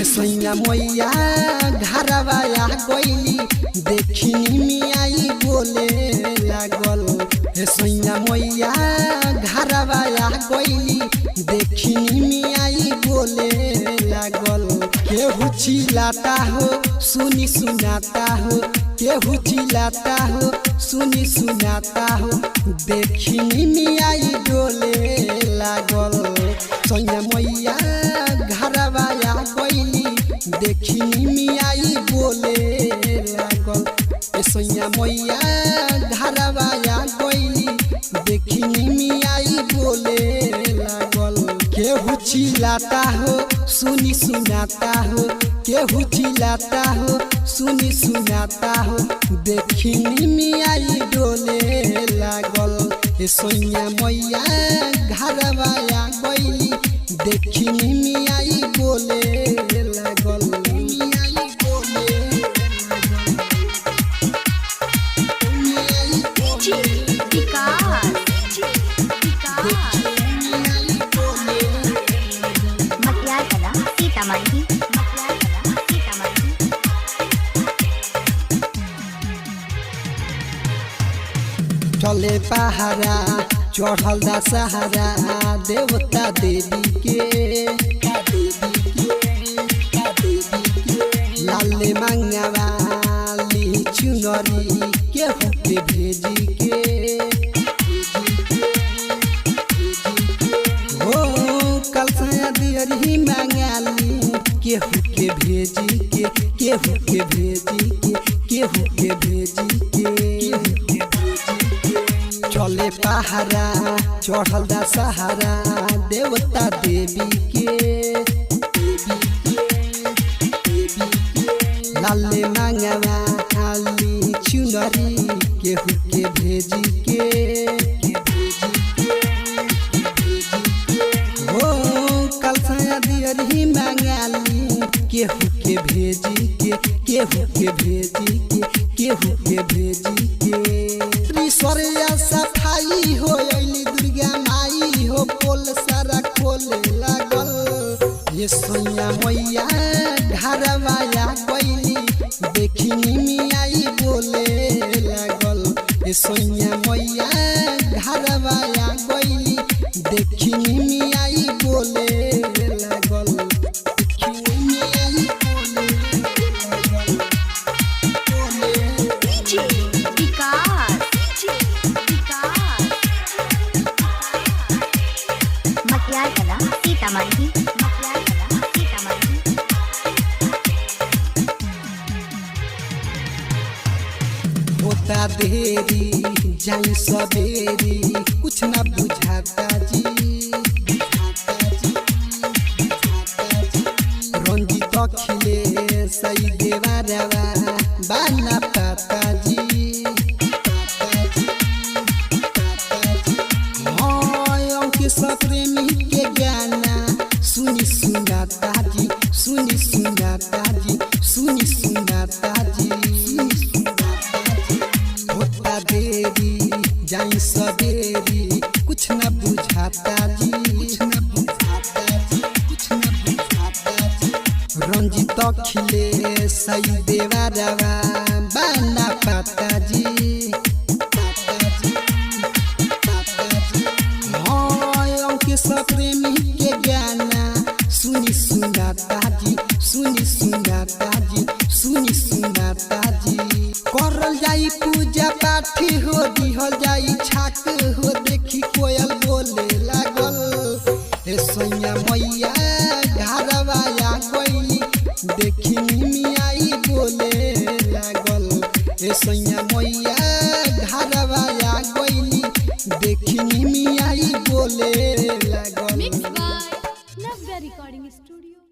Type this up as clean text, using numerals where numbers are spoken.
सैया मैया घरवाया गईली देखी मियाई बोले लागल। सैया मैया घरवाया गईली देखी मियाई बोले लागल। केहू चिल्लाता हो सुनी सुनाता हो, केहू चिल्लाता हो सुनी सुनाता हो, देखी मियाई डोले लागल। सैया मैया घरवाया गईली देखी मियाई बोले लागल। सैया मैया घरवाया गईली देखी मियाई बोले लागल। केहू चिल्लाता हो सुनी सुनाता हो, केहू चिल्लाता हो सुनी सुनाता हो, देखी मियाई डोले लागल। सैया मैया घरवाया गईली देखी मियाई बोले लागल। मियाई बोले चले पहाड़ा चढ़ल दशहरा देवता देवी के, लाले मंगवा ली चुनरी केहू के भेजी के। हो कलसा दियरी मंगाली केहू के भेजी के, केहू के भेजी के, केहू के भेजी के। चले पहाड़ा चढ़ल दशहरा देवता देवी के, लाले मंगवा आली चुनरी केहू के भेजी के। हो कलसा दियरी मंगाली केहू के भेजी के, केहू के भेजी के, केहू के भेजी के। त्रिस्वरिया सफाई हो अली दुर्गा माई हो पोल सारा खोले लागल। सैया मैया घरवाया गईली देखी मियाई बोले लागल। सैया मैया घरवाया गईली देखी मियाई बोले लागल। होता देरी जाई सवेरी कुछ ना बुझाता जी। रंजित खिले सही देवारवा बाना पाता जी। हाँ प्रेमी के गाना सुनी सुनाता जी, सुनी सुनाता जी, सुनी सुनाता जी। होता देरी जाई सवेरी कुछ न बुझाता जी, कुछ न बुझाता जी, कुछ न बुझाता जी। रंजित खिले सही देवारवा बाना पाता जी, पाता जी, पाता जी। हाँ प्रेमी के गाना सुनी सुनाता जी, सुनी सुनाता जी, सुनी सुनाता जी। करल जाई पूजा पाठी हो दिहल जाई छाक हो देखी कोयल बोले लागल। सैया मैया घरवाया गईली देखी मियाई बोले लागल। सैया मैया घरवाया गईली देखी मियाई बोले लागल। Mixed by Navya Recording Studio।